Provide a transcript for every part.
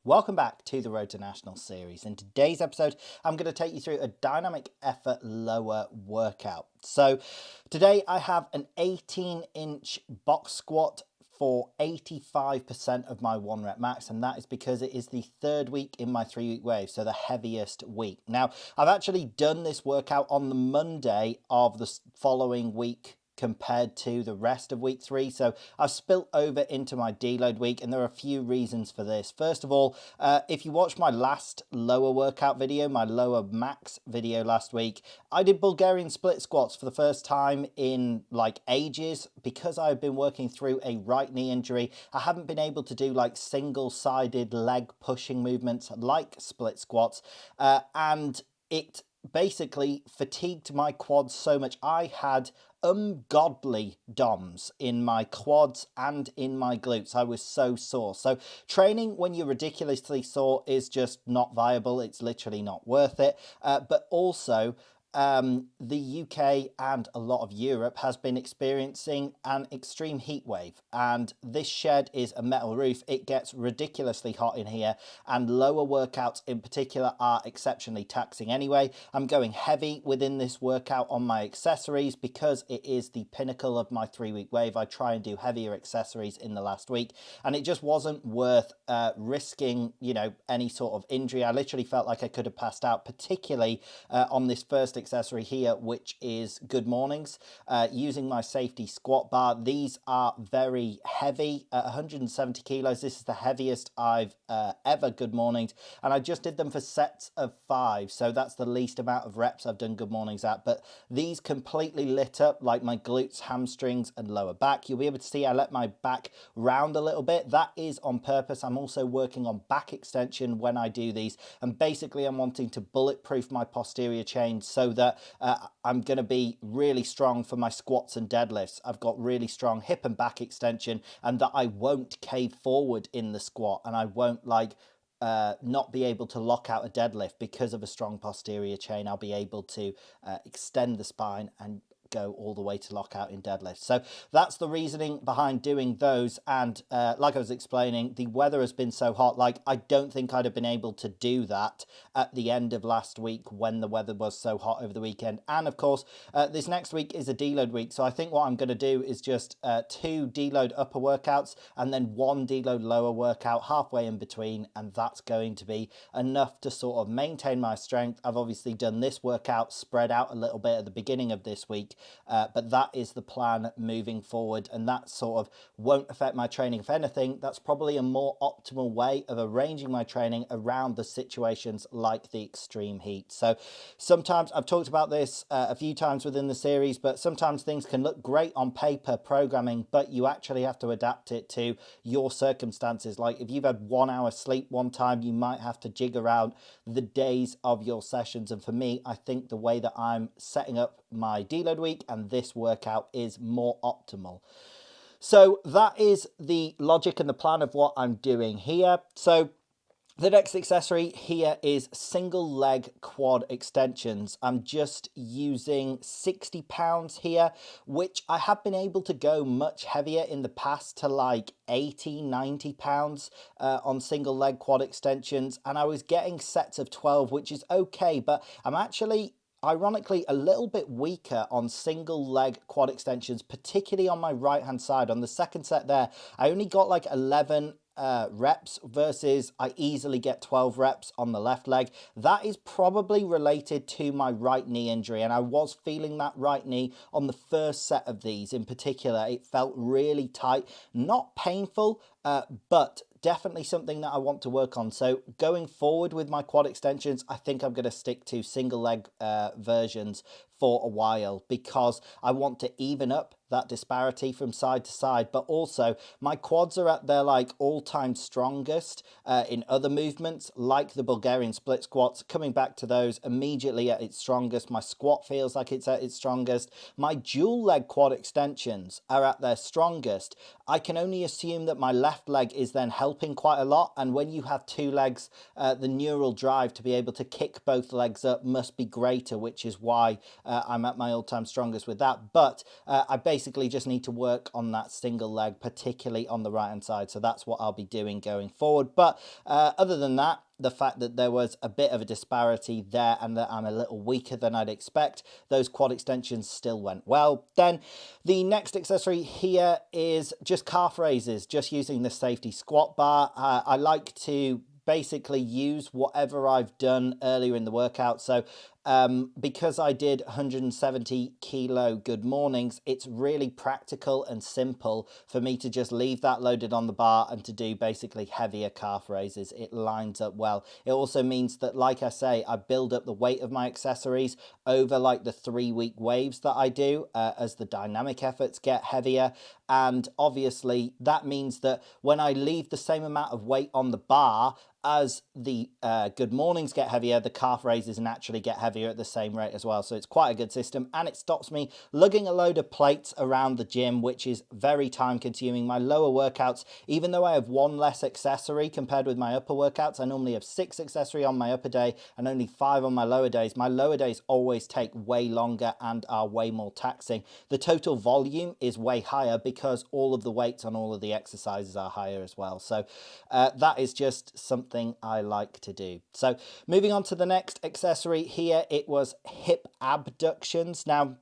Welcome back to the Road to National series. In today's episode, I'm going to take you through a dynamic effort lower workout. So today I have an 18-inch box squat for 85% of my 1 rep max, and that is because it is the third week in my 3-week wave, so the heaviest week. Now, I've actually done this workout on the Monday of the following week compared to the rest of week 3, so I've spilt over into my deload week, and there are a few reasons for this. First of all, if you watch my last lower workout video, my lower max video last week, I did Bulgarian split squats for the first time in like ages. Because I've been working through a right knee injury, I haven't been able to do like single-sided leg pushing movements like split squats, and it basically fatigued my quads so much. I had ungodly DOMs in my quads and in my glutes. I was so sore. So training when you're ridiculously sore is just not viable. It's literally not worth it. But also, the UK and a lot of Europe has been experiencing an extreme heat wave, and this shed is a metal roof. It gets ridiculously hot in here, and lower workouts in particular are exceptionally taxing anyway. I'm going heavy within this workout on my accessories because it is the pinnacle of my 3-week wave. I try and do heavier accessories in the last week, and it just wasn't worth risking, you know, any sort of injury. I literally felt like I could have passed out, particularly on this first accessory here, which is Good Mornings, using my safety squat bar. These are very heavy at 170 kilos. This is the heaviest I've ever Good Mornings, and I just did them for sets of 5, so that's the least amount of reps I've done Good Mornings at. But these completely lit up like my glutes, hamstrings and lower back. You'll be able to see I let my back round a little bit. That is on purpose. I'm also working on back extension when I do these, and basically I'm wanting to bulletproof my posterior chain so that I'm going to be really strong for my squats and deadlifts. I've got really strong hip and back extension, and that I won't cave forward in the squat, and I won't like not be able to lock out a deadlift because of a strong posterior chain. I'll be able to extend the spine and go all the way to lock out in deadlift. So that's the reasoning behind doing those. And like I was explaining, the weather has been so hot, like I don't think I'd have been able to do that at the end of last week when the weather was so hot over the weekend. And of course, this next week is a deload week. So I think what I'm going to do is just 2 deload upper workouts and then 1 deload lower workout halfway in between. And that's going to be enough to sort of maintain my strength. I've obviously done this workout spread out a little bit at the beginning of this week, but that is the plan moving forward, and that sort of won't affect my training. If anything, that's probably a more optimal way of arranging my training around the situations like the extreme heat. So sometimes, I've talked about this a few times within the series, but sometimes things can look great on paper programming, but you actually have to adapt it to your circumstances. Like if you've had 1 hour sleep one time, you might have to jig around the days of your sessions. And for me, I think the way that I'm setting up my deload week and this workout is more optimal. So that is the logic and the plan of what I'm doing here. So the next accessory here is single leg quad extensions. I'm just using 60 pounds here, which I have been able to go much heavier in the past to like 80, 90 pounds on single leg quad extensions. And I was getting sets of 12, which is okay, but I'm actually ironically a little bit weaker on single leg quad extensions, particularly on my right hand side. On the second set there, I only got like 11 reps versus I easily get 12 reps on the left leg. That is probably related to my right knee injury, and I was feeling that right knee on the first set of these in particular. It felt really tight, not painful, but definitely something that I want to work on. So going forward with my quad extensions, I think I'm going to stick to single leg versions for a while, because I want to even up that disparity from side to side. But also my quads are at their like all-time strongest in other movements like the Bulgarian split squats. Coming back to those, immediately at its strongest. My squat feels like it's at its strongest. My dual leg quad extensions are at their strongest. I can only assume that my left leg is then helping quite a lot, and when you have 2 legs, the neural drive to be able to kick both legs up must be greater, which is why I'm at my all-time strongest with that, but I basically just need to work on that single leg, particularly on the right hand side. So that's what I'll be doing going forward. But other than that, the fact that there was a bit of a disparity there and that I'm a little weaker than I'd expect, those quad extensions still went well. Then the next accessory here is just calf raises, just using the safety squat bar. I like to basically use whatever I've done earlier in the workout. So because I did 170 kilo good mornings, it's really practical and simple for me to just leave that loaded on the bar and to do basically heavier calf raises. It lines up well. It also means that, like I say, I build up the weight of my accessories over like the 3-week waves that I do as the dynamic efforts get heavier. And obviously that means that when I leave the same amount of weight on the bar as the good mornings get heavier, the calf raises naturally get heavier at the same rate as well. So it's quite a good system, and it stops me lugging a load of plates around the gym, which is very time consuming. My lower workouts, even though I have one less accessory compared with my upper workouts, I normally have 6 accessory on my upper day and only 5 on my lower days. My lower days always take way longer and are way more taxing. The total volume is way higher because all of the weights on all of the exercises are higher as well. So that is just something I like to do. So moving on to the next accessory here, it was hip abductions. Now,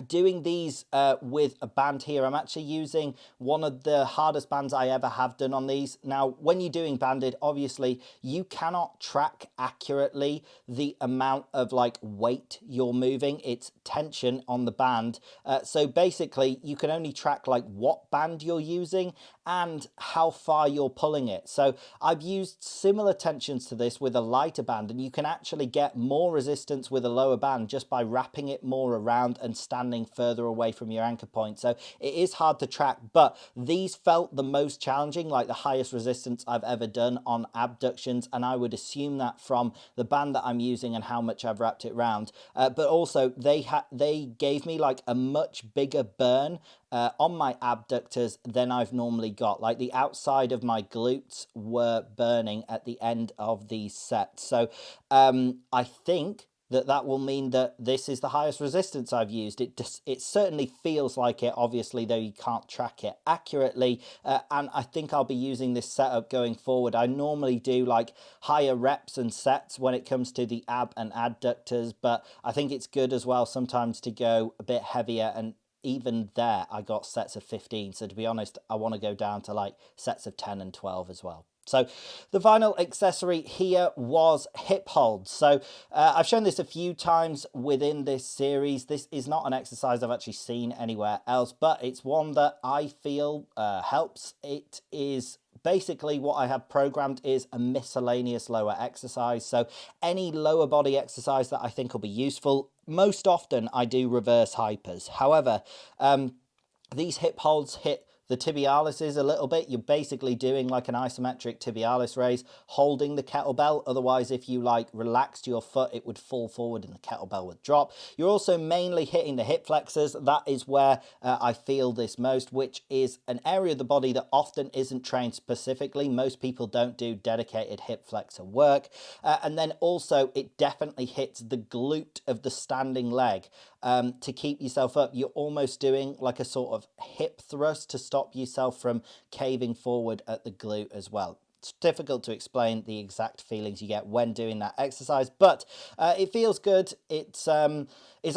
doing these with a band here, I'm actually using one of the hardest bands I ever have done on these. Now, when you're doing banded, obviously you cannot track accurately the amount of like weight you're moving. It's tension on the band. So basically you can only track like what band you're using and how far you're pulling it. So I've used similar tensions to this with a lighter band, and you can actually get more resistance with a lower band just by wrapping it more around and standing further away from your anchor point. So it is hard to track, but these felt the most challenging, like the highest resistance I've ever done on abductions, and I would assume that from the band that I'm using and how much I've wrapped it around. But also they gave me like a much bigger burn on my abductors than I've normally got. Like the outside of my glutes were burning at the end of these sets. So I think that will mean that this is the highest resistance I've used. It certainly feels like it, obviously, though you can't track it accurately. And I think I'll be using this setup going forward. I normally do like higher reps and sets when it comes to the ab and adductors, but I think it's good as well sometimes to go a bit heavier, and even there I got sets of 15. So to be honest, I want to go down to like sets of 10 and 12 as well. So the final accessory here was hip holds. So I've shown this a few times within this series. This is not an exercise I've actually seen anywhere else, but it's one that I feel helps. It is basically what I have programmed is a miscellaneous lower exercise. So any lower body exercise that I think will be useful. Most often I do reverse hypers. However, these hip holds hit the tibialises a little bit. You're basically doing like an isometric tibialis raise, holding the kettlebell. Otherwise, if you like relaxed your foot, it would fall forward and the kettlebell would drop. You're also mainly hitting the hip flexors. That is where I feel this most, which is an area of the body that often isn't trained specifically. Most people don't do dedicated hip flexor work. And then also it definitely hits the glute of the standing leg. To keep yourself up, you're almost doing like a sort of hip thrust to stop yourself from caving forward at the glute as well. It's difficult to explain the exact feelings you get when doing that exercise, but it feels good. It's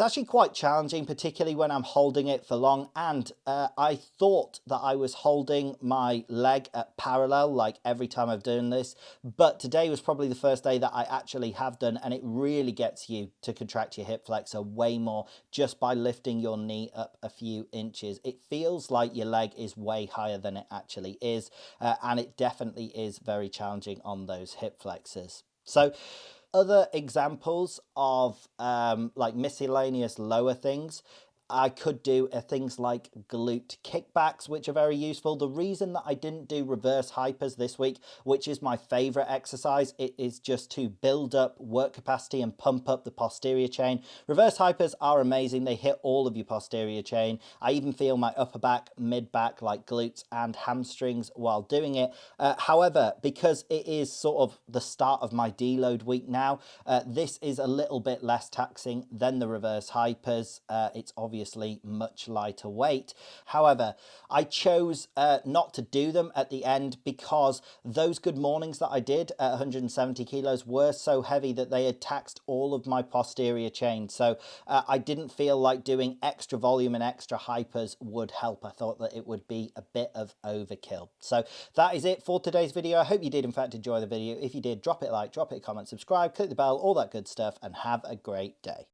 actually quite challenging, particularly when I'm holding it for long. And I thought that I was holding my leg at parallel like every time I've done this, but today was probably the first day that I actually have done, and it really gets you to contract your hip flexor way more just by lifting your knee up a few inches. It feels like your leg is way higher than it actually is, and it definitely is very challenging on those hip flexors. So other examples of like miscellaneous lower things, I could do things like glute kickbacks, which are very useful. The reason that I didn't do reverse hypers this week, which is my favorite exercise, it is just to build up work capacity and pump up the posterior chain. Reverse hypers are amazing. They hit all of your posterior chain. I even feel my upper back, mid back, like glutes and hamstrings while doing it. However, because it is sort of the start of my deload week now, this is a little bit less taxing than the reverse hypers. It's obviously much lighter weight. However, I chose not to do them at the end because those good mornings that I did at 170 kilos were so heavy that they had taxed all of my posterior chain. So I didn't feel like doing extra volume and extra hypers would help. I thought that it would be a bit of overkill. So that is it for today's video. I hope you did in fact enjoy the video. If you did, drop it a like, drop it a comment, subscribe, click the bell, all that good stuff, and have a great day.